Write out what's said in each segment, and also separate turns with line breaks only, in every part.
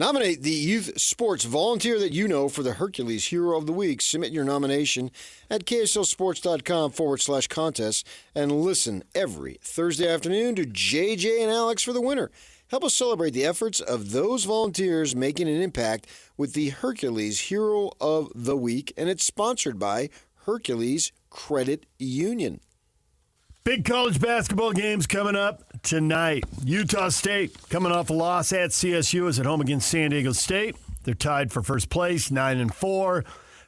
Nominate the youth sports volunteer that you know for the Hercules Hero of the Week. Submit your nomination at kslsports.com/contest and listen every Thursday afternoon to JJ and Alex for the winner. Help us celebrate the efforts of those volunteers making an impact with the Hercules Hero of the Week, and it's sponsored by Hercules Credit Union.
Big college basketball games coming up tonight. Utah State coming off a loss at CSU is at home against San Diego State. They're tied for first place, 9-4.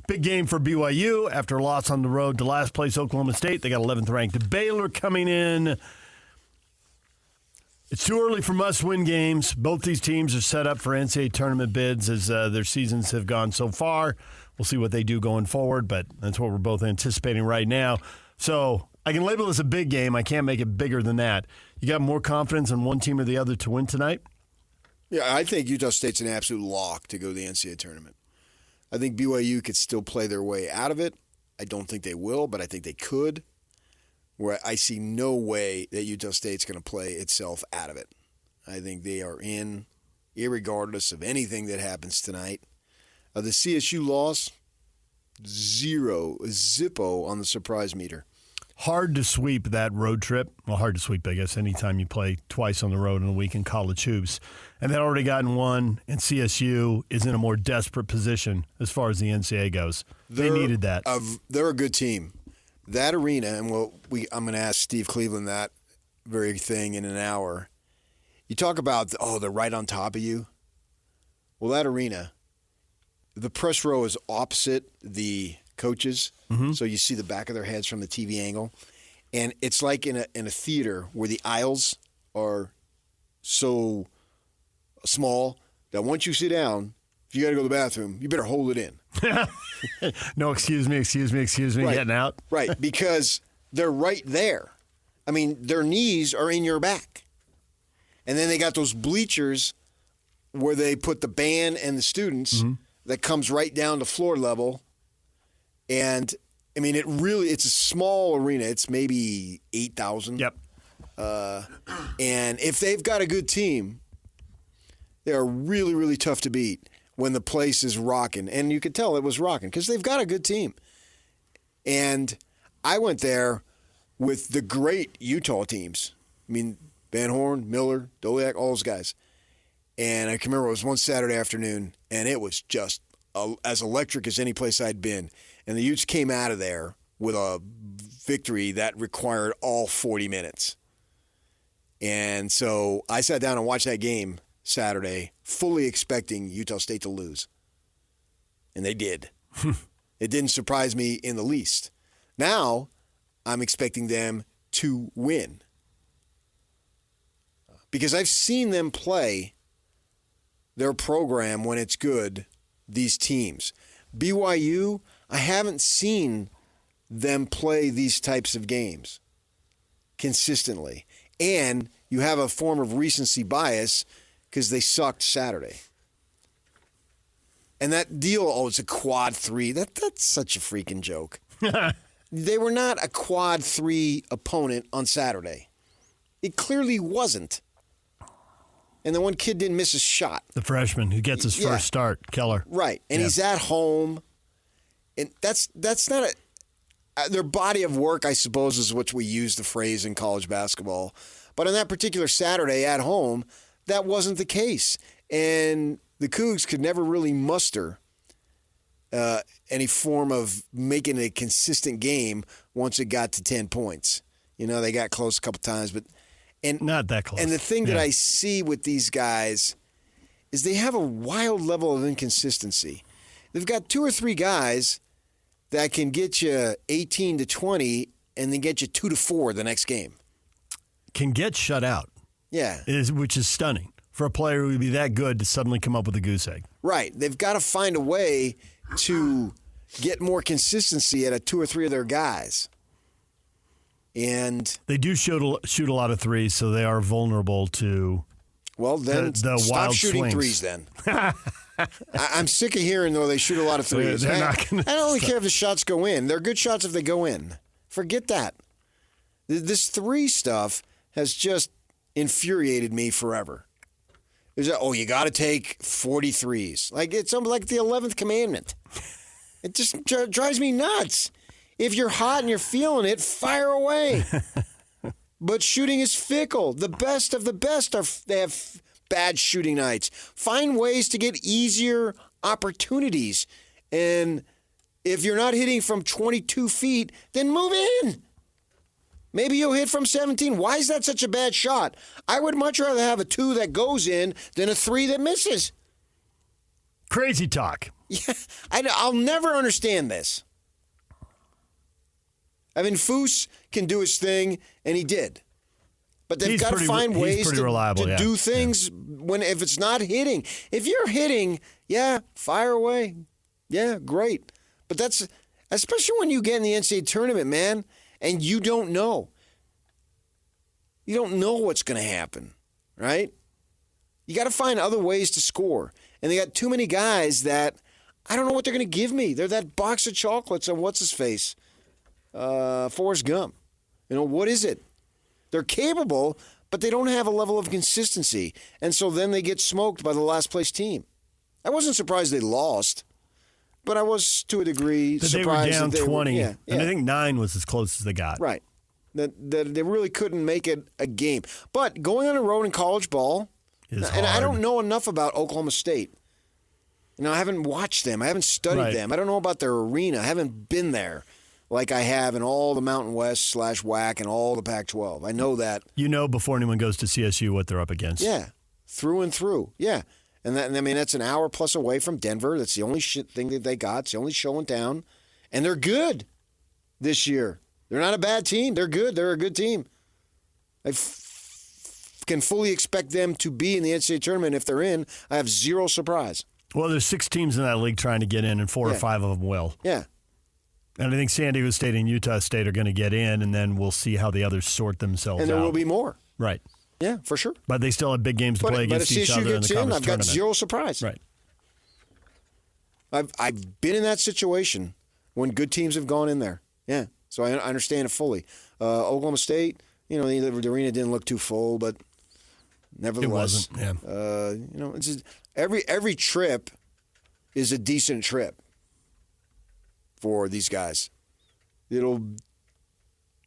Big game for BYU after a loss on the road to last place Oklahoma State. They got 11th ranked Baylor coming in. It's too early for must-win games. Both these teams are set up for NCAA tournament bids as their seasons have gone so far. We'll see what they do going forward, but that's what we're both anticipating right now. So I can label this a big game. I can't make it bigger than that. You got more confidence in one team or the other to win tonight?
Yeah, I think Utah State's an absolute lock to go to the NCAA tournament. I think BYU could still play their way out of it. I don't think they will, but I think they could. Where I see no way that Utah State's going to play itself out of it. I think they are in, irregardless of anything that happens tonight. The CSU loss, zippo on the surprise meter.
Hard to sweep that road trip. Well, hard to sweep, I guess, anytime you play twice on the road in a week in college hoops. And they'd already gotten one, and CSU is in a more desperate position as far as the NCAA goes. They needed that.
They're a good team. That arena, and I'm going to ask Steve Cleveland that very thing in an hour. You talk about, they're right on top of you. Well, that arena, the press row is opposite the coaches, so you see the back of their heads from the TV angle. And it's like in a theater where the aisles are so small that once you sit down, if you got to go to the bathroom, you better hold it in.
No, excuse me, right. Getting out.
Right, because they're right there. I mean, their knees are in your back. And then they got those bleachers where they put the band and the students that comes right down to floor level. And, I mean, it's a small arena. It's maybe 8,000.
Yep.
And if they've got a good team, they're really, really tough to beat when the place is rocking. And you could tell it was rocking because they've got a good team. And I went there with the great Utah teams. I mean, Van Horn, Miller, Doliak, all those guys. And I can remember it was one Saturday afternoon, and it was just as electric as any place I'd been. And the Utes came out of there with a victory that required all 40 minutes. And so I sat down and watched that game Saturday, fully expecting Utah State to lose. And they did. It didn't surprise me in the least. Now, I'm expecting them to win. Because I've seen them play their program when it's good, these teams. BYU, I haven't seen them play these types of games consistently. And you have a form of recency bias because they sucked Saturday. And that deal, it's a quad 3. That's such a freaking joke. They were not a quad 3 opponent on Saturday. It clearly wasn't. And the one kid didn't miss a shot.
The freshman who gets his first start, Keller.
Right. And he's at home. And that's not their body of work, I suppose, is what we use the phrase in college basketball. But on that particular Saturday at home, that wasn't the case. And the Cougs could never really muster any form of making a consistent game once it got to 10 points. You know, they got close a couple times, but
not that close.
And the thing that I see with these guys is they have a wild level of inconsistency. They've got 2 or 3 guys that can get you 18 to 20 and then get you 2 to 4 the next game.
Can get shut out.
Yeah.
Which is stunning for a player who would be that good to suddenly come up with a goose egg.
Right. They've got to find a way to get more consistency out of 2 or 3 of their guys. And
they do shoot a lot of threes, so they are vulnerable to the
stop
wild
shooting
swings.
Threes then. I'm sick of hearing, though, they shoot a lot of threes. I don't really care if the shots go in. They're good shots if they go in. Forget that. This 3 stuff has just infuriated me forever. Is that, you got to take 43s. Like, it's like the 11th commandment. It just drives me nuts. If you're hot and you're feeling it, fire away. But shooting is fickle. The best of the best they have bad shooting nights. Find ways to get easier opportunities. And if you're not hitting from 22 feet, then move in. Maybe you'll hit from 17. Why is that such a bad shot? I would much rather have a 2 that goes in than a 3 that misses.
Crazy talk.
Yeah, I'll never understand this. I mean, Foose can do his thing, and he did. But they've got to find ways to do things if it's not hitting. If you're hitting, fire away. Yeah, great. But that's, especially when you get in the NCAA tournament, man, and you don't know. You don't know what's going to happen, right? You got to find other ways to score. And they got too many guys that I don't know what they're going to give me. They're that box of chocolates on what's-his-face, Forrest Gump. What is it? They're capable, but they don't have a level of consistency. And so then they get smoked by the last-place team. I wasn't surprised they lost. But I was, to a degree, surprised
that they were down 20.
Yeah.
And I think 9 was as close as they got.
Right. That they really couldn't make it a game. But going on the road in college ball,
is
and
hard.
I don't know enough about Oklahoma State. I haven't watched them. I haven't studied them. I don't know about their arena. I haven't been there like I have in all the Mountain West / WAC and all the Pac-12. I know that.
You know before anyone goes to CSU what they're up against.
Yeah, through and through. Yeah. And that's an hour plus away from Denver. That's the only thing that they got. It's the only show in town. And they're good this year. They're not a bad team. They're good. They're a good team. I can fully expect them to be in the NCAA tournament. If they're in, I have zero surprise.
Well, there's 6 teams in that league trying to get in, and 4 or 5 of them will.
Yeah.
And I think San Diego State and Utah State are going to get in, and then we'll see how the others sort themselves out.
And there will be more.
Right.
Yeah, for sure.
But they still have big games to play against each other in the conference tournament.
I've got zero surprise.
Right.
I've been in that situation when good teams have gone in there. Yeah, so I understand it fully. Oklahoma State, the arena didn't look too full, but nevertheless,
it wasn't. Yeah.
It's just, every trip is a decent trip for these guys. It'll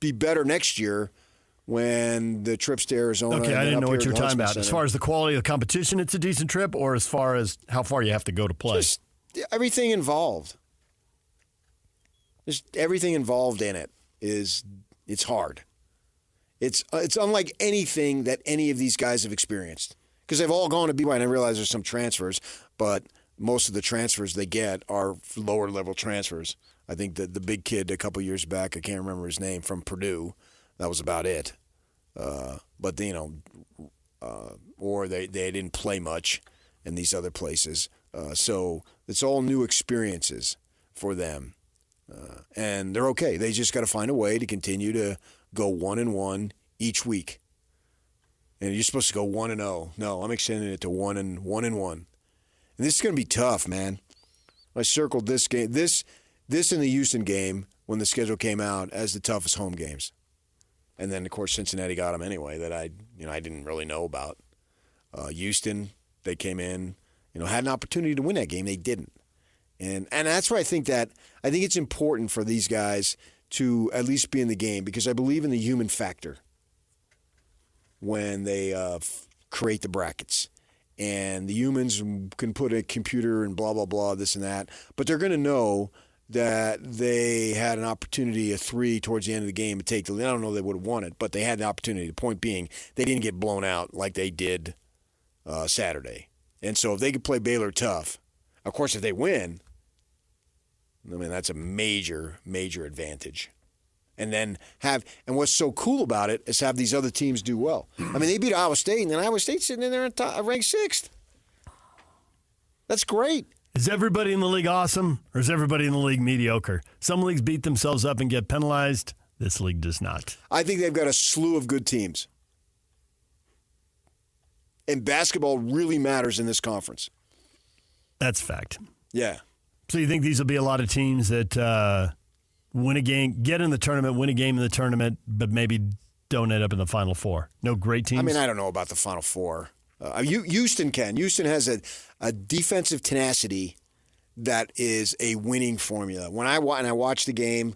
be better next year when the trips to Arizona.
Okay, I didn't know what you were talking about.
Center.
As far as the quality of the competition, it's a decent trip, or as far as how far you have to go to play?
Just everything involved. Just everything involved in it it's hard. It's unlike anything that any of these guys have experienced. Because they've all gone to BYU, and I realize there's some transfers, but most of the transfers they get are lower level transfers. I think that the big kid a couple years back, I can't remember his name, from Purdue, that was about it. But or they didn't play much in these other places. So it's all new experiences for them. And they're okay. They just got to find a way to continue to go 1-1 each week. And you're supposed to go 1-0. No, I'm extending it to 1-1. And this is going to be tough, man. I circled this game, this and the Houston game when the schedule came out as the toughest home games. And then, of course, Cincinnati got them anyway that I didn't really know about. Houston, they came in, had an opportunity to win that game. They didn't. And that's why I think it's important for these guys to at least be in the game, because I believe in the human factor when they create the brackets. And the humans can put a computer and blah, blah, blah, this and that. But they're going to know that they had an opportunity, a 3 towards the end of the game to take the lead. I don't know if they would have won it, but they had the opportunity. The point being, they didn't get blown out like they did Saturday. And so if they could play Baylor tough, of course, if they win, that's a major, major advantage. And then and what's so cool about it is have these other teams do well. They beat Iowa State, and then Iowa State's sitting in there ranked 6th. That's great.
Is everybody in the league awesome, or is everybody in the league mediocre? Some leagues beat themselves up and get penalized. This league does not.
I think they've got a slew of good teams. And basketball really matters in this conference.
That's a fact.
Yeah.
So you think these will be a lot of teams that win a game, get in the tournament, win a game in the tournament, but maybe don't end up in the Final Four? No great teams?
I don't know about the Final Four. Houston can. Houston has a defensive tenacity that is a winning formula. When I watched the game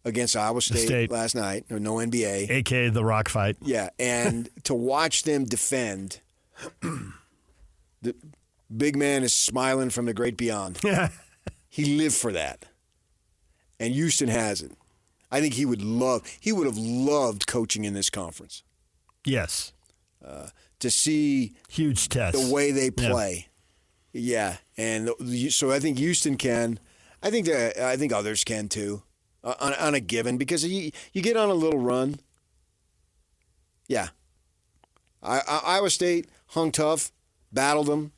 against Iowa State last night, or no NBA.
A.K.A. the rock fight.
Yeah, and to watch them defend, the big man is smiling from the great beyond. He lived for that. And Houston has it. I think he would have loved coaching in this conference.
Yes.
To see
huge test
the way they play. Yeah. And so I think Houston can. I think others can too. On a given, because you get on a little run. Yeah. Iowa State hung tough, battled them.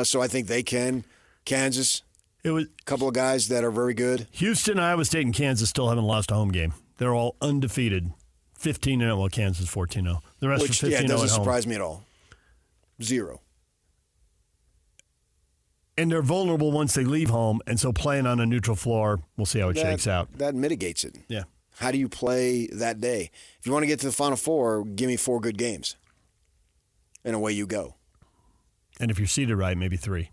So I think they can. Kansas,
it was
a couple of guys that are very good.
Houston, Iowa State, and Kansas still haven't lost a home game. They're all undefeated. 15-0. Well, Kansas 14-0. The rest are 15-0
it doesn't
at home.
surprise me at all. 0.
And they're vulnerable once they leave home, and so playing on a neutral floor, we'll see how it shakes out.
That mitigates it.
Yeah.
How do you play that day? If you want to get to the Final Four, give me 4 good games. And away you go.
And if you're seated right, maybe 3.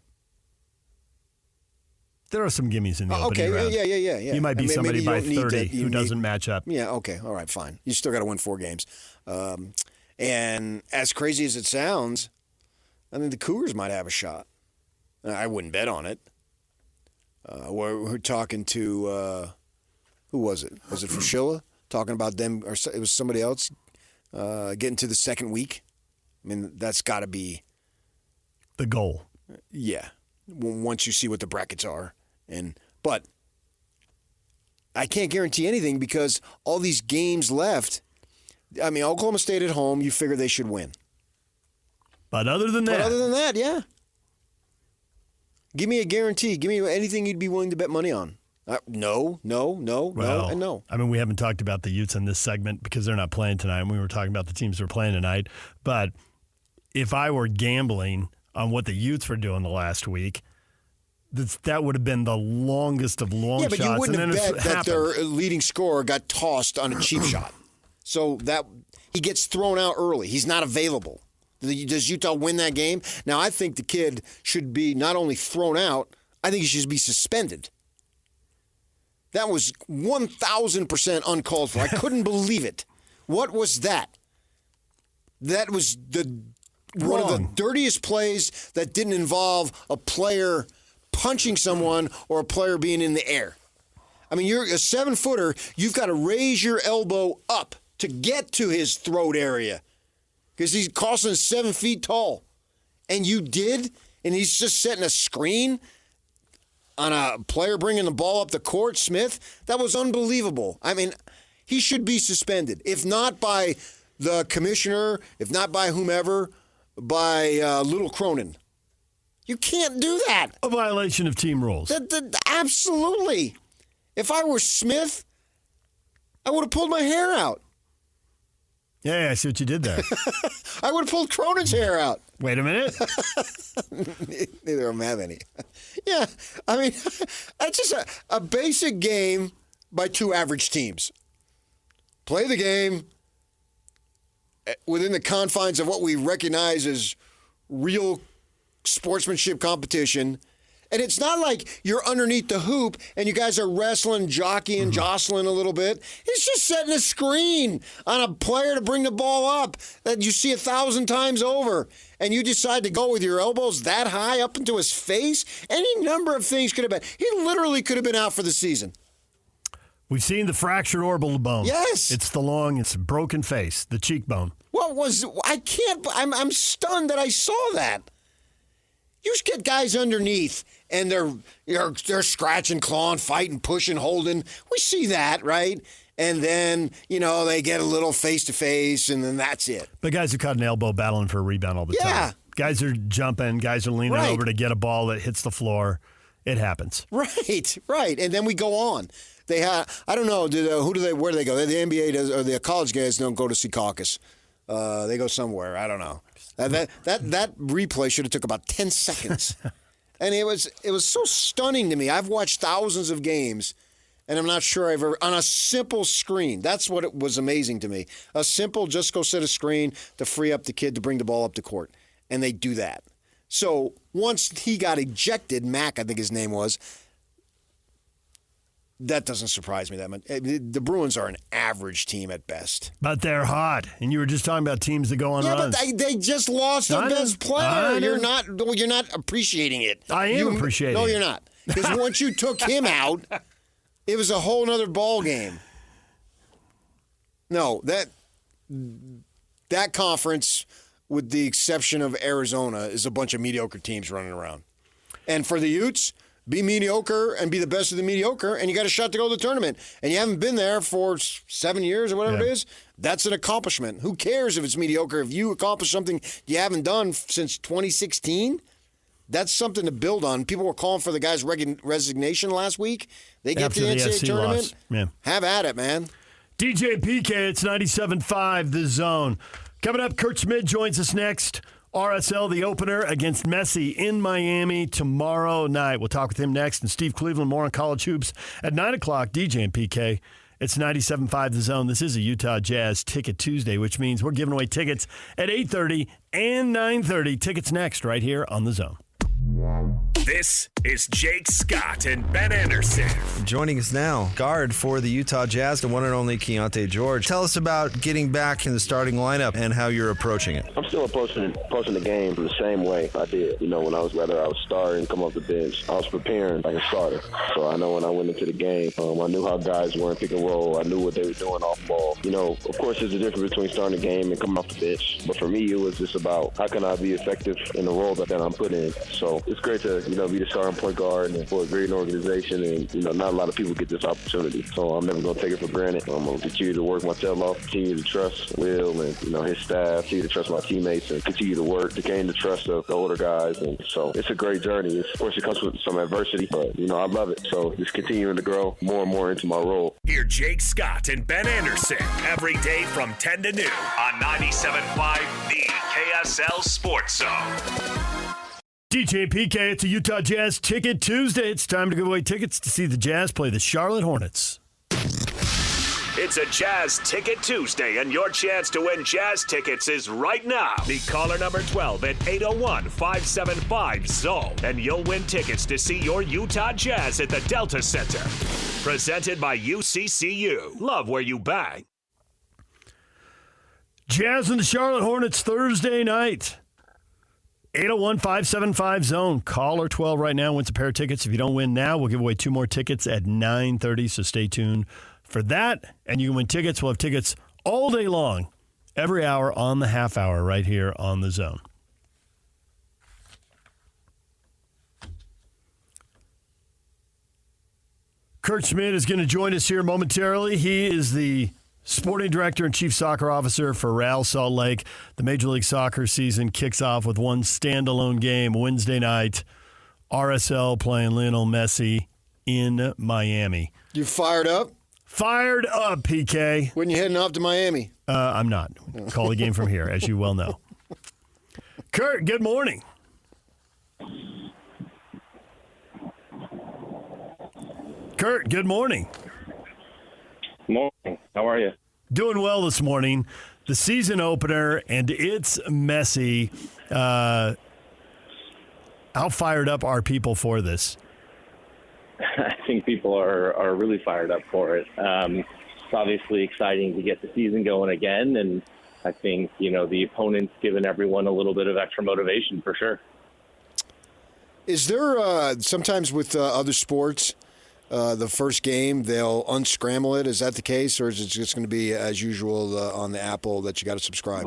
There are some gimmies in the opening round.
Yeah.
You might be somebody by 30 who doesn't match up.
Yeah, okay. All right, fine. You still got to win 4 games. And as crazy as it sounds, I think the Cougars might have a shot. I wouldn't bet on it. We're talking to, who was it? Was it Fushilla? Talking about them, or it was somebody else getting to the second week. I mean, that's got to be
the goal.
Yeah. Once you see what the brackets are. But I can't guarantee anything because all these games left, I mean, Oklahoma State at home, you figure they should win.
But other than that,
yeah. Give me a guarantee. Give me anything you'd be willing to bet money on. No, and no.
I mean, we haven't talked about the Utes in this segment because they're not playing tonight, and we were talking about the teams that are playing tonight. But if I were gambling on what the Utes were doing the last week, that would have been the longest of long shots.
Yeah, but you wouldn't
and
have
then
bet that their leading scorer got tossed on a cheap shot. So that he gets thrown out early. He's not available. Does Utah win that game? Now, I think the kid should be not only thrown out, I think he should be suspended. That was 1,000% uncalled for. I couldn't believe it. What was that? That was one of the dirtiest plays that didn't involve a player punching someone or a player being in the air. I mean, you're a 7-footer. You've got to raise your elbow up to get to his throat area because he's crossing 7 feet tall. And you did, and he's just setting a screen on a player bringing the ball up the court, Smith. That was unbelievable. I mean, he should be suspended. If not by the commissioner, if not by whomever, by Little Cronin. You can't do that.
A violation of team rules.
Absolutely. If I were Smith, I would have pulled my hair out.
Yeah, I see what you did there.
I would have pulled Cronin's hair out.
Wait a minute.
Neither of them have any. Yeah, I mean, that's just a basic game by 2 average teams. Play the game within the confines of what we recognize as real sportsmanship competition. And it's not like you're underneath the hoop and you guys are wrestling, jockeying, jostling a little bit. It's just setting a screen on a player to bring the ball up that you see 1,000 times over. And you decide to go with your elbows that high up into his face. Any number of things could have been. He literally could have been out for the season.
We've seen the fractured orbital bone.
Yes.
It's the broken face, the cheekbone.
I'm stunned that I saw that. You just get guys underneath, and they're scratching, clawing, fighting, pushing, holding. We see that, right? And then, they get a little face-to-face, and then that's it.
But guys are caught an elbow battling for a rebound all the time. Guys are jumping. Guys are leaning over to get a ball that hits the floor. It happens.
Right. And then we go on. They have, I don't know, where do they go? The NBA does, or the college guys don't go to Secaucus. They go somewhere. I don't know. That replay should have took about 10 seconds. And it was so stunning to me. I've watched thousands of games, And I'm not sure I've ever, on a simple screen, that's what it was amazing to me. A simple, just go set a screen to free up the kid to bring the ball up the court. And they do that. So once he got ejected, Mac, I think his name was, that doesn't surprise me that much. The Bruins are an average team at best.
But they're hot. And you were just talking about teams that go on runs.
Yeah, but they just lost their best player. You're not appreciating it.
I am appreciating it.
No, you're not. Because once you took him out, it was a whole other ball game. No, that conference, with the exception of Arizona, is a bunch of mediocre teams running around. And for the Utes, be mediocre and be the best of the mediocre, and you got a shot to go to the tournament. And you haven't been there for 7 years or whatever it is. That's an accomplishment. Who cares if it's mediocre? If you accomplish something you haven't done since 2016, that's something to build on. People were calling for the guy's resignation last week. They get to the NCAA tournament.
Yeah.
Have at it, man.
DJ PK, it's 97.5, The Zone. Coming up, Kurt Schmid joins us next. RSL, the opener against Messi in Miami tomorrow night. We'll talk with him next. And Steve Cleveland, more on college hoops at 9 o'clock. DJ and PK, it's 97.5 The Zone. This is a Utah Jazz Ticket Tuesday, which means we're giving away tickets at 8:30 and 9:30. Tickets next right here on The Zone.
This is Jake Scott and Ben Anderson.
Joining us now, guard for the Utah Jazz, the one and only Keontae George. Tell us about getting back in the starting lineup and how you're approaching it.
I'm still approaching the game the same way I did. When whether I was starting, come off the bench, I was preparing like a starter. So I know when I went into the game, I knew how guys were in pick and roll. I knew what they were doing off ball. Of course, there's a difference between starting the game and coming off the bench. But for me, it was just about how can I be effective in the role that I'm put in. So it's great to, be the starting point guard and for a great organization. And, not a lot of people get this opportunity. So I'm never going to take it for granted. I'm going to continue to work my tail off, continue to trust Will and, his staff, continue to trust my teammates, and continue to work to gain the trust of the older guys. And so it's a great journey. Of course, it comes with some adversity, but, I love it. So just continuing to grow more and more into my role.
Hear Jake Scott and Ben Anderson every day from 10 to noon on 97.5 The KSL Sports Zone.
DJ PK, it's a Utah Jazz Ticket Tuesday. It's time to give away tickets to see the Jazz play the Charlotte Hornets.
It's a Jazz Ticket Tuesday, and your chance to win Jazz tickets is right now. Be caller number 12 at 801-575-ZONE, and you'll win tickets to see your Utah Jazz at the Delta Center. Presented by UCCU. Love where you bang.
Jazz and the Charlotte Hornets Thursday night. 801-575-ZONE. Caller 12 right now wins a pair of tickets. If you don't win now, we'll give away 2 more tickets at 9:30, so stay tuned for that. And you can win tickets. We'll have tickets all day long, every hour on the half hour right here on The Zone. Kurt Schmid is going to join us here momentarily. He is the Sporting Director and Chief Soccer Officer for Real Salt Lake. The Major League Soccer season kicks off with one standalone game Wednesday night. RSL playing Lionel Messi in Miami.
You fired up?
Fired up, PK.
When you heading off to Miami?
I'm not. Call the game from here, as you well know. Kurt, good morning. Kurt, good morning.
Morning. How are you?
Doing well this morning. The season opener, and it's Messi. How fired up are people for this?
I think people are really fired up for it. It's obviously exciting to get the season going again, and I think, the opponent's given everyone a little bit of extra motivation for sure.
Is there sometimes with other sports, the first game, they'll unscramble it? Is that the case, or is it just going to be, as usual, on the Apple that you got to subscribe?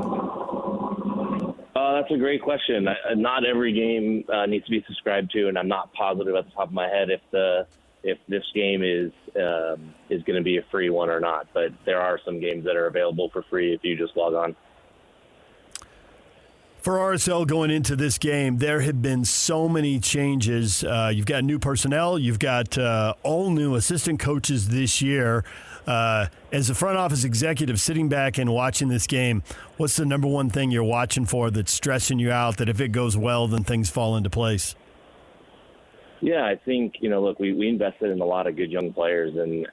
That's a great question. Not every game needs to be subscribed to, and I'm not positive at the top of my head if this game is going to be a free one or not. But there are some games that are available for free if you just log on.
For RSL going into this game, there have been so many changes. You've got new personnel. You've got all new assistant coaches this year. As a front office executive sitting back and watching this game, what's the number one thing you're watching for that's stressing you out, that if it goes well, then things fall into place?
Yeah, I think, look, we invested in a lot of good young players, and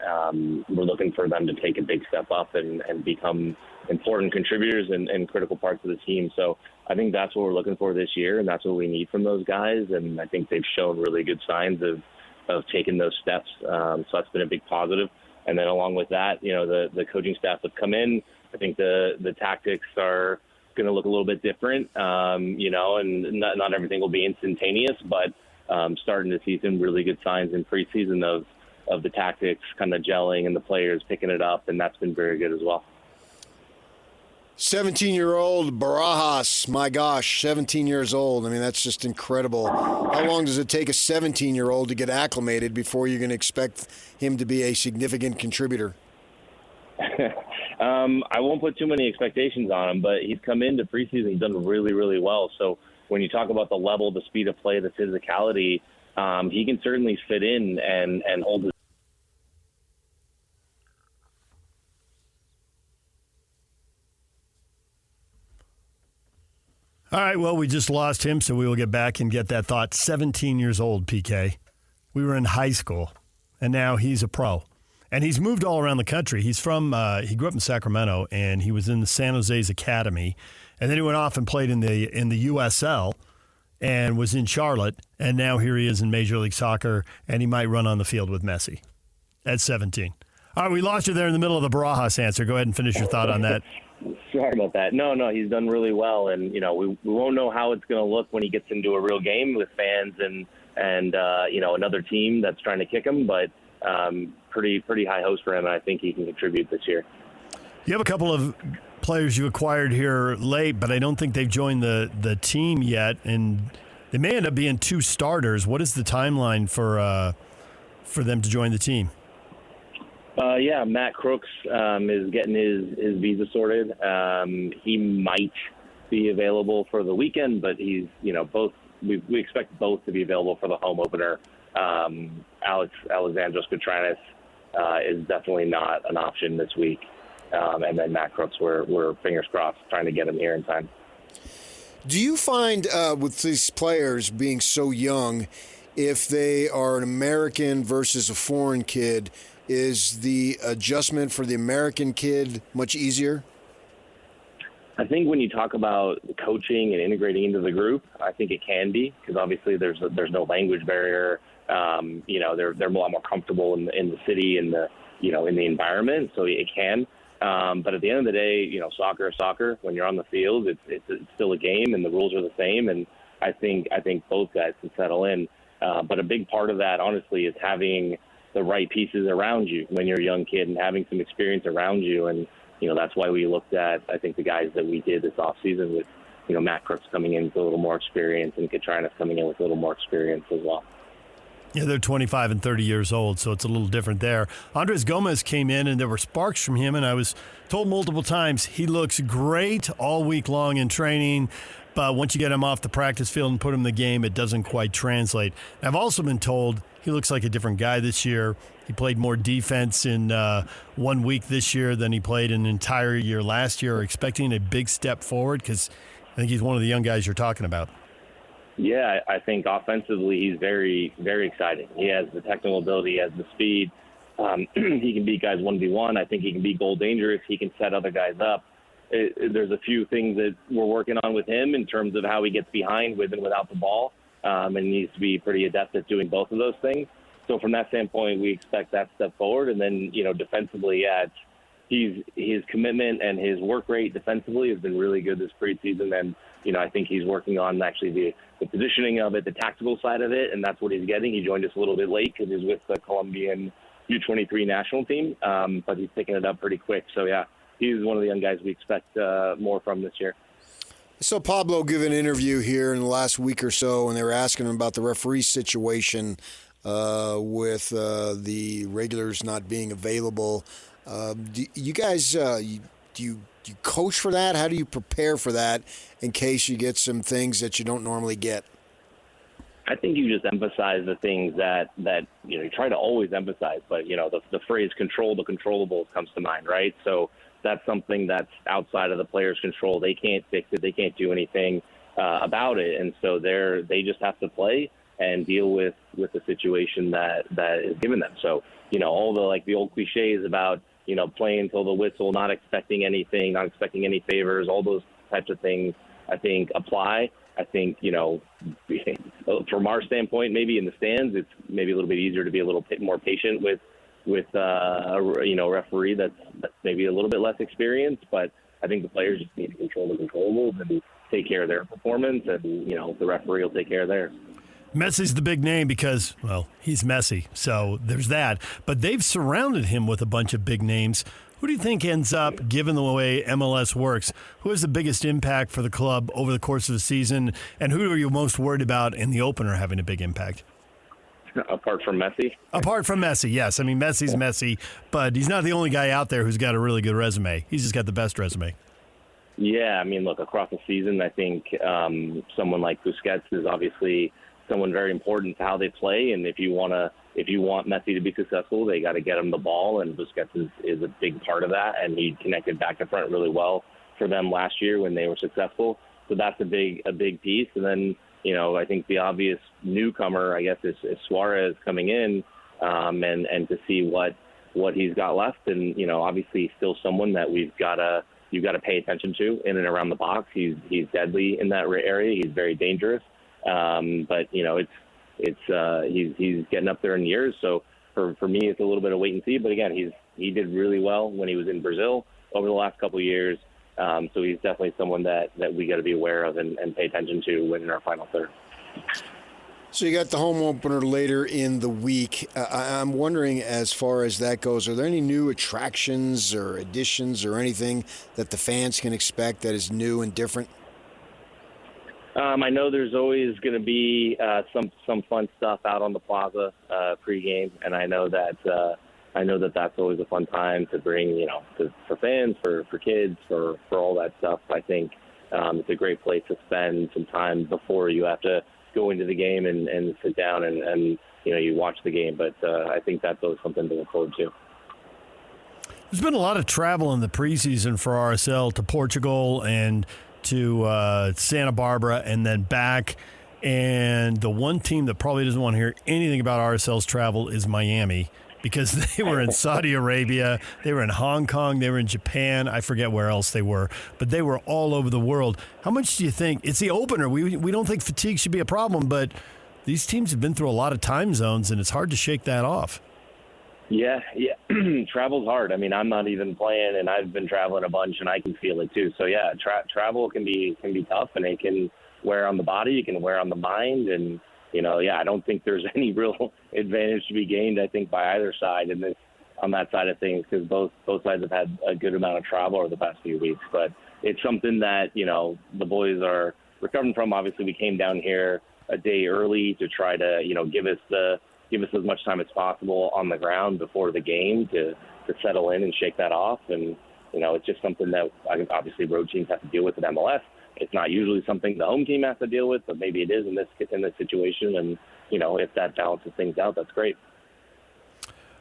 we're looking for them to take a big step up and become important contributors and critical parts of the team. So I think that's what we're looking for this year, and that's what we need from those guys. And I think they've shown really good signs of taking those steps. So that's been a big positive. And then along with that, the coaching staff have come in. I think the tactics are going to look a little bit different, and not everything will be instantaneous, but starting to see some really good signs in preseason of the tactics kind of gelling and the players picking it up, and that's been very good as well.
17-year-old Barajas, my gosh, 17 years old. I mean, that's just incredible. How long does it take a 17-year-old to get acclimated before you're going to expect him to be a significant contributor?
I won't put too many expectations on him, but he's come into preseason. He's done really, really well. So when you talk about the level, the speed of play, the physicality, he can certainly fit in and hold his.
All right, well, we just lost him, so we will get back and get that thought. 17 years old, PK. We were in high school, and now he's a pro. And he's moved all around the country. He's from, he grew up in Sacramento, and he was in the San Jose's Academy. And then he went off and played in the USL and was in Charlotte. And now here he is in Major League Soccer, and he might run on the field with Messi at 17. All right, we lost you there in the middle of the Barajas answer. Go ahead and finish your thought on that.
Sorry about that. No, he's done really well, and we won't know how it's going to look when he gets into a real game with fans and another team that's trying to kick him. But pretty high hopes for him, and I think he can contribute this year.
You have a couple of players you acquired here late, but I don't think they've joined the team yet, and they may end up being two starters. What is the timeline for them to join the team?
Matt Crooks is getting his visa sorted. He might be available for the weekend, but he's, both. We expect both to be available for the home opener. Alexandros Petranis is definitely not an option this week. And then Matt Crooks, we're fingers crossed trying to get him here in time.
Do you find with these players being so young, if they are an American versus a foreign kid, is the adjustment for the American kid much easier?
I think when you talk about coaching and integrating into the group, I think it can be, because obviously there's no language barrier. They're a lot more comfortable in the city and in the environment, so it can. But at the end of the day, soccer is soccer. When you're on the field, it's still a game, and the rules are the same. And I think both guys can settle in. But a big part of that, honestly, is having the right pieces around you when you're a young kid and having some experience around you. And, that's why we looked at, I think, the guys that we did this offseason with, Matt Crooks coming in with a little more experience and Katrinas coming in with a little more experience as well.
Yeah, they're 25 and 30 years old, so it's a little different there. Andres Gomez came in, and there were sparks from him, and I was told multiple times he looks great all week long in training, but once you get him off the practice field and put him in the game, it doesn't quite translate. I've also been told he looks like a different guy this year. He played more defense in 1 week this year than he played an entire year last year. Expecting a big step forward, because I think he's one of the young guys you're talking about.
Yeah, I think offensively he's very, very exciting. He has the technical ability, he has the speed. He can beat guys 1v1. I think he can be goal dangerous. He can set other guys up. There's a few things that we're working on with him in terms of how he gets behind with and without the ball, and needs to be pretty adept at doing both of those things. So from that standpoint, we expect that step forward. And then, defensively, his commitment and his work rate defensively has been really good this preseason. And, I think he's working on actually the positioning of it, the tactical side of it, and that's what he's getting. He joined us a little bit late because he's with the Colombian U23 national team, but he's picking it up pretty quick. So, yeah, he's one of the young guys we expect more from this year.
I saw Pablo give an interview here in the last week or so, and they were asking him about the referee situation with the regulars not being available. Do you guys do you coach for that? How do you prepare for that in case you get some things that you don't normally get?
I think you just emphasize the things that you try to always emphasize, but the phrase "control the controllables" comes to mind, right? So that's something that's outside of the player's control. They can't fix it. They can't do anything about it, and so they just have to play. and deal with the situation that is given them. So, all the old cliches about, playing until the whistle, not expecting anything, not expecting any favors, all those types of things, I think apply. I think, from our standpoint, maybe in the stands, it's maybe a little bit easier to be a little bit more patient with a referee that's maybe a little bit less experienced. But I think the players just need to control the controllables and take care of their performance, and the referee will take care of theirs.
Messi's the big name because, well, he's Messi, so there's that. But they've surrounded him with a bunch of big names. Who do you think ends up, given the way MLS works, who has the biggest impact for the club over the course of the season, and who are you most worried about in the opener having a big impact?
Apart from Messi?
Apart from Messi, yes. I mean, Messi's Messi, but he's not the only guy out there who's got a really good resume. He's just got the best resume.
Yeah, I mean, look, across the season, I think someone like Busquets is obviously someone very important to how they play, and if you want Messi to be successful, they got to get him the ball, and Busquets is a big part of that, and he connected back to front really well for them last year when they were successful. So that's a big piece. And then, I think the obvious newcomer, I guess, is Suarez coming in, and to see what he's got left, and obviously still someone that you've got to pay attention to in and around the box. He's deadly in that area. He's very dangerous. But he's getting up there in years. So for me, it's a little bit of wait and see. But again, he did really well when he was in Brazil over the last couple of years. So he's definitely someone that we got to be aware of and pay attention to when in our final third.
So you got the home opener later in the week. I'm wondering, as far as that goes, are there any new attractions or additions or anything that the fans can expect that is new and different?
I know there's always going to be some fun stuff out on the plaza pregame, and I know that that's always a fun time to bring, for fans, for kids, for all that stuff. I think it's a great place to spend some time before you have to go into the game and sit down and you watch the game. But I think that's always something to look forward to.
There's been a lot of travel in the preseason for RSL to Portugal and to Santa Barbara and then back. And the one team that probably doesn't want to hear anything about RSL's travel is Miami, because they were in Saudi Arabia, they were in Hong Kong, they were in Japan. I forget where else they were, but they were all over the world. How much do you think? It's the opener. We don't think fatigue should be a problem, but these teams have been through a lot of time zones, and it's hard to shake that off.
Yeah. Travel's hard. I mean, I'm not even playing, and I've been traveling a bunch, and I can feel it too. So yeah, travel can be tough, and it can wear on the body, it can wear on the mind, and I don't think there's any real advantage to be gained, I think, by either side on that side of things, because both sides have had a good amount of travel over the past few weeks. But it's something that the boys are recovering from. Obviously, we came down here a day early to try to give us as much time as possible on the ground before the game to settle in and shake that off. And, it's just something that obviously road teams have to deal with at MLS. It's not usually something the home team has to deal with, but maybe it is in this situation. And, if that balances things out, that's great.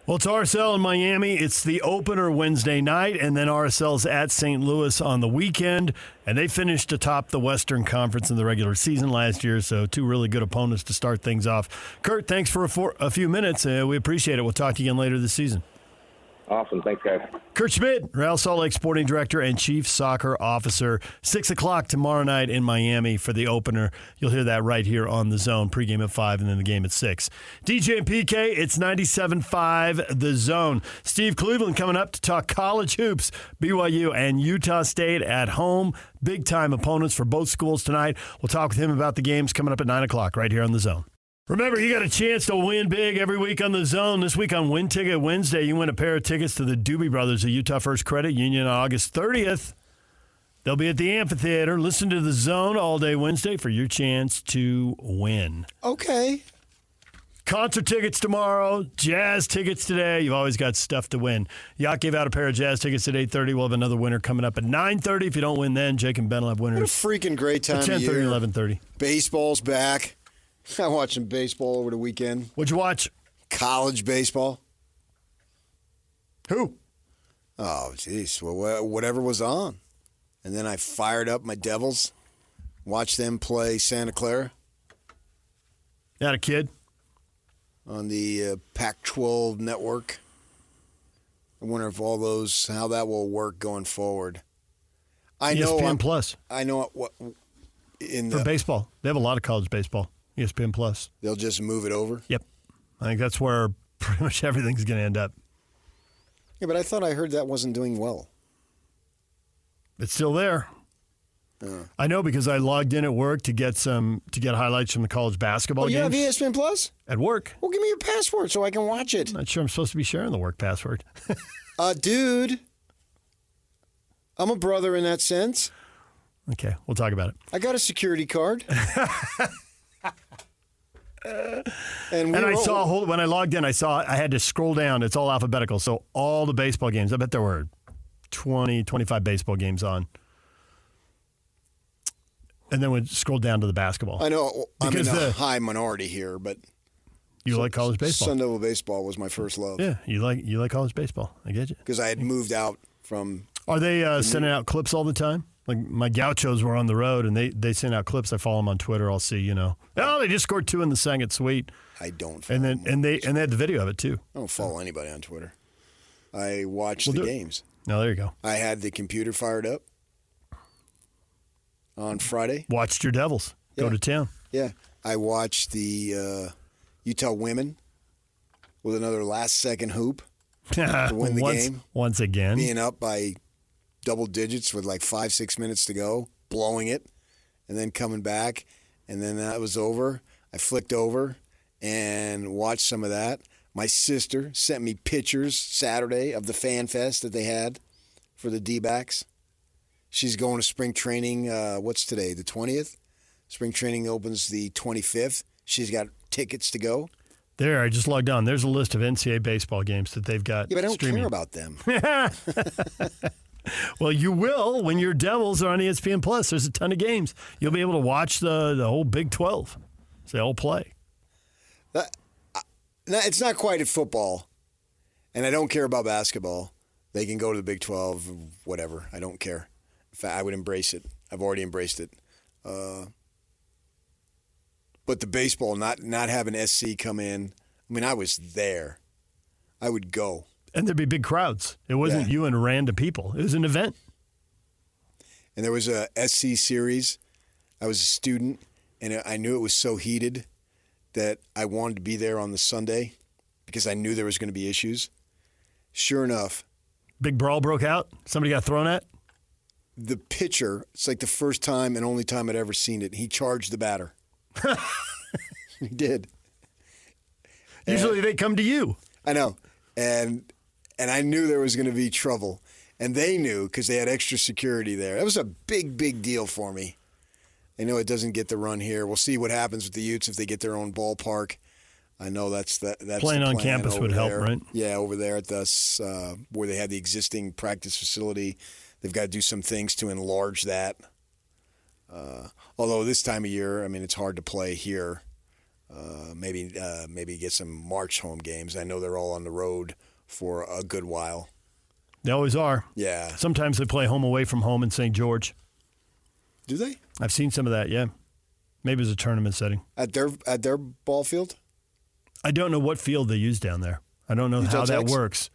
Well, it's RSL in Miami. It's the opener Wednesday night, and then RSL's at St. Louis on the weekend. And they finished atop the Western Conference in the regular season last year, so two really good opponents to start things off. Kurt, thanks for a few minutes. We appreciate it. We'll talk to you again later this season.
Awesome. Thanks, guys.
Kurt Schmid, Real Salt Lake Sporting Director and Chief Soccer Officer. 6 o'clock tomorrow night in Miami for the opener. You'll hear that right here on The Zone. Pregame at 5 and then the game at 6. DJ and PK, it's 97.5 The Zone. Steve Cleveland coming up to talk college hoops. BYU and Utah State at home. Big-time opponents for both schools tonight. We'll talk with him about the games coming up at 9 o'clock right here on The Zone. Remember, you got a chance to win big every week on The Zone. This week on Win Ticket Wednesday, you win a pair of tickets to the Doobie Brothers of Utah First Credit Union on August 30th. They'll be at the amphitheater. Listen to The Zone all day Wednesday for your chance to win.
Okay.
Concert tickets tomorrow, jazz tickets today. You've always got stuff to win. Yacht gave out a pair of jazz tickets at 8:30. We'll have another winner coming up at 9:30. If you don't win then, Jake and Ben will have winners.
What a freaking great time
at
of
10:30
year.
11:30.
Baseball's back. I'm watching baseball over the weekend.
What'd you watch?
College baseball.
Who?
Oh, jeez. Well, whatever was on. And then I fired up my Devils, watched them play Santa Clara.
Had a kid?
on the Pac-12 network. I wonder if how that will work going forward.
ESPN Plus.
I know what
for baseball. They have a lot of college baseball. ESPN Plus.
They'll just move it over?
Yep. I think that's where pretty much everything's going to end up.
Yeah, but I thought I heard that wasn't doing well.
It's still there. I know because I logged in at work to get highlights from the college basketball games.
You have ESPN Plus?
At work.
Well, give me your password so I can watch it.
Not sure I'm supposed to be sharing the work password.
Dude, I'm a brother in that sense.
Okay, we'll talk about it.
I got a security card. And
I saw when I logged in, I had to scroll down. It's all alphabetical. So all the baseball games, I bet there were 20, 25 baseball games on. And then we'd scroll down to the basketball.
I know I'm
because
in a high minority here, but
you like college baseball.
Sun Devil baseball was my first love.
Yeah, you like college baseball. I get you.
Because I had moved out from.
Are they sending out clips all the time? Like my Gauchos were on the road, and they send out clips. I follow them on Twitter. I'll see, they just scored 2 in the second. Sweet.
I don't. Follow
and they had the video of it too.
I don't follow anybody on Twitter. I watch the games.
No, there you go.
I had the computer fired up on Friday.
Watched your Devils go to town.
Yeah, I watched the Utah women with another last-second hoop to win the game.
Once again,
being up by double digits with like 5-6 minutes to go, blowing it, and then coming back, and then that was over. I flicked over and watched some of that. My sister sent me pictures Saturday of the fan fest that they had for the D-backs. She's going to spring training. What's today? The 20th? Spring training opens the 25th. She's got tickets to go.
There, I just logged on. There's a list of NCAA baseball games that they've got.
Yeah, but I don't
streaming.
care about them.
Well, you will when your Devils are on ESPN Plus. There's a ton of games. You'll be able to watch the whole Big 12. So they all play.
It's not quite at football, and I don't care about basketball. They can go to the Big 12, whatever. I don't care. In fact, I would embrace it. I've already embraced it. But the baseball, not having SC come in, I mean, I was there. I would go.
And there'd be big crowds. It wasn't you and random people. It was an event.
And there was a SC series. I was a student, and I knew it was so heated that I wanted to be there on the Sunday because I knew there was going to be issues. Sure enough.
Big brawl broke out? Somebody got thrown at?
The pitcher, it's like the first time and only time I'd ever seen it, he charged the batter. He did.
Usually they come to you.
I know. And I knew there was going to be trouble. And they knew because they had extra security there. That was a big, big deal for me. I know it doesn't get the run here. We'll see what happens with the Utes if they get their own ballpark. I know that's
playing on campus would help, right?
Yeah, over there at where they had the existing practice facility. They've got to do some things to enlarge that. Although this time of year, I mean, it's hard to play here. Maybe get some March home games. I know they're all on the road for a good while.
They always are.
Yeah.
Sometimes they play home away from home in St. George.
Do they?
I've seen some of that, yeah. Maybe it's a tournament setting.
At their ball field?
I don't know what field they use down there. I don't know how that works.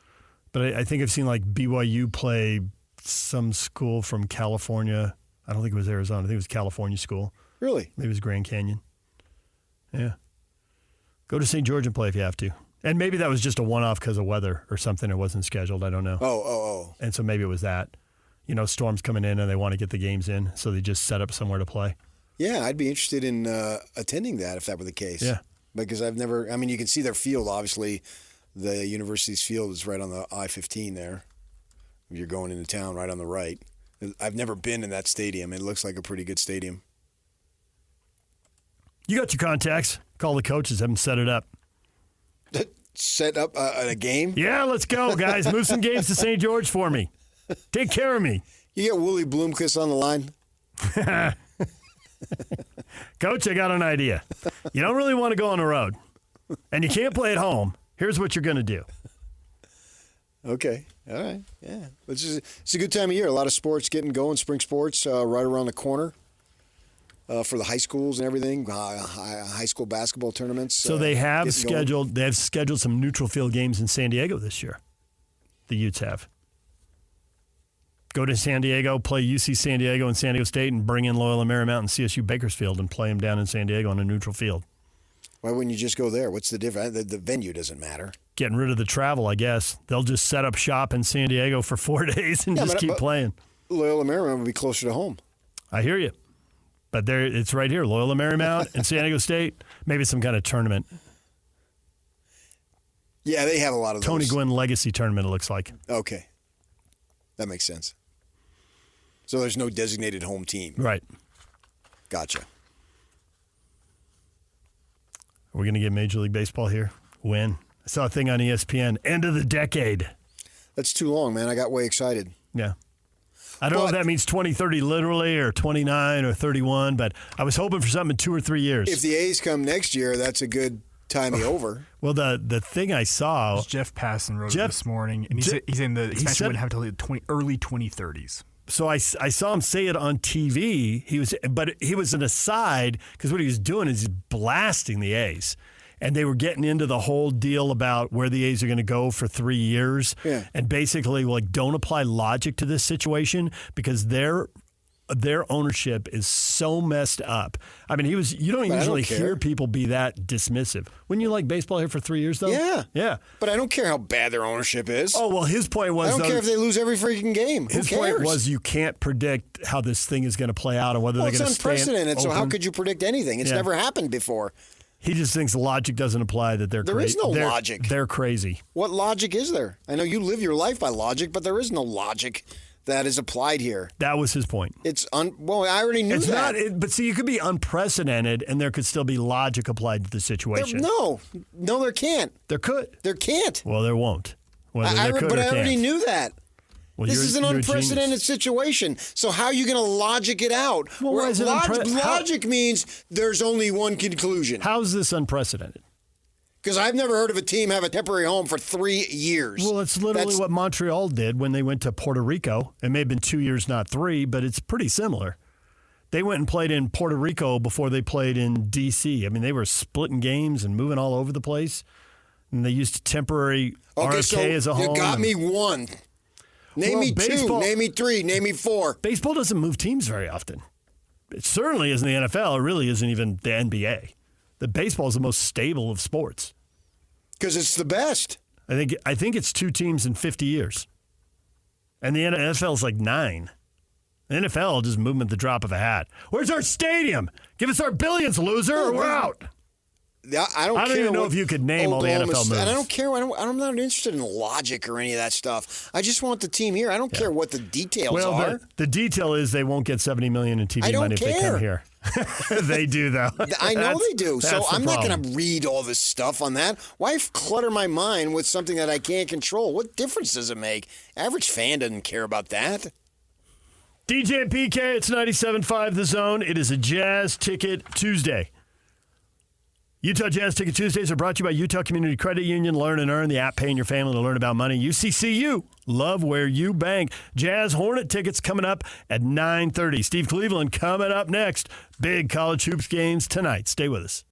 But I think I've seen like BYU play some school from California. I don't think it was Arizona. I think it was California school.
Really?
Maybe it was Grand Canyon. Yeah. Go to St. George and play if you have to. And maybe that was just a one-off because of weather or something. It wasn't scheduled. I don't know.
Oh.
And so maybe it was that. Storms coming in and they want to get the games in, so they just set up somewhere to play.
Yeah, I'd be interested in attending that if that were the case.
Yeah.
Because you can see their field, obviously. The university's field is right on the I-15 there. If you're going into town, right on the right. I've never been in that stadium. It looks like a pretty good stadium.
You got your contacts. Call the coaches. Have them set it up.
Set up a game?
Yeah, let's go, guys. Move some games to St. George for me. Take care of me.
You get Willie Bloomquist on the line?
Coach, I got an idea. You don't really want to go on the road, and you can't play at home. Here's what you're going to do.
Okay. All right. Yeah. It's a good time of year. A lot of sports getting going. Spring sports right around the corner. for the high schools and everything, high school basketball tournaments.
So they have
getting going.
scheduled some neutral field games in San Diego this year. The Utes have. Go to San Diego, play UC San Diego and San Diego State, and bring in Loyola Marymount and CSU Bakersfield and play them down in San Diego on a neutral field.
Why wouldn't you just go there? What's the difference? The venue doesn't matter.
Getting rid of the travel, I guess. They'll just set up shop in San Diego for 4 days and just keep playing.
Loyola Marymount would be closer to home.
I hear you. But there, it's right here. Loyola Marymount and San Diego State. Maybe some kind of tournament.
Yeah, they have a lot of those.
Tony Gwynn Legacy Tournament, it looks like.
Okay. That makes sense. So there's no designated home team.
Right.
Gotcha.
Are we going to get Major League Baseball here? When? I saw a thing on ESPN. End of the decade.
That's too long, man. I got way excited.
Yeah. I don't know if that means 2030 literally or 29 or 31, but I was hoping for something in 2 or 3 years.
If the A's come next year, that's a good timing over.
Well, the thing I saw,
Jeff Passan wrote it this morning, and he's saying the extension wouldn't have until the early 2030s.
So I saw him say it on TV. But he was an aside because what he was doing is he's blasting the A's. And they were getting into the whole deal about where the A's are going to go for 3 years.
Yeah.
And basically, don't apply logic to this situation because their ownership is so messed up. I mean, you don't usually hear people be that dismissive. Wouldn't you like baseball here for 3 years, though?
Yeah.
Yeah.
But I don't care how bad their ownership is.
Oh, well, his point was,
I don't care if they lose every freaking game.
His point was you can't predict how this thing is going to play out or whether they're going to stay
it's unprecedented, so how
open.
could you predict anything? It's never happened before.
He just thinks logic doesn't apply, that they're crazy.
There is no logic.
They're crazy.
What logic is there? I know you live your life by logic, but there is no logic that is applied here.
That was his point.
Well, I already knew that.
But see, you could be unprecedented, and there could still be logic applied to the situation.
No, there can't.
There could.
There can't.
Well, there won't. Whether there could
but
or
I already
can't.
knew that.
Well,
this is an
you're a
unprecedented
genius.
situation. So how are you going to logic it out?
Well, why is it
logic means there's only one conclusion.
How is this unprecedented?
Because I've never heard of a team have a temporary home for 3 years.
Well, it's literally what Montreal did when they went to Puerto Rico. It may have been 2 years, not 3, but it's pretty similar. They went and played in Puerto Rico before they played in D.C. I mean, they were splitting games and moving all over the place. And they used temporary RFK as a home.
You got me one. Name me two. Name me three. Name me four.
Baseball doesn't move teams very often. It certainly isn't the NFL. It really isn't even the NBA. The baseball is the most stable of sports.
Because it's the best.
I think it's 2 teams in 50 years. And the NFL is like 9. The NFL will just move them at the drop of a hat. Where's our stadium? Give us our billions, loser, or we're out.
I don't
even know if you could name all the NFL moves.
And I don't care. I'm not interested in logic or any of that stuff. I just want the team here. I don't care what the details are.
The detail is they won't get $70 million in TV money if they come here. They do, though.
I know they do. So I'm not
problem.
going to read all this stuff on that. Why clutter my mind with something that I can't control? What difference does it make? Average fan doesn't care about that.
DJ and PK, it's 97.5 The Zone. It is a Jazz Ticket Tuesday. Utah Jazz Ticket Tuesdays are brought to you by Utah Community Credit Union. Learn and earn the app paying your family to learn about money. UCCU, love where you bank. Jazz Hornet tickets coming up at 9:30. Steve Cleveland coming up next. Big college hoops games tonight. Stay with us.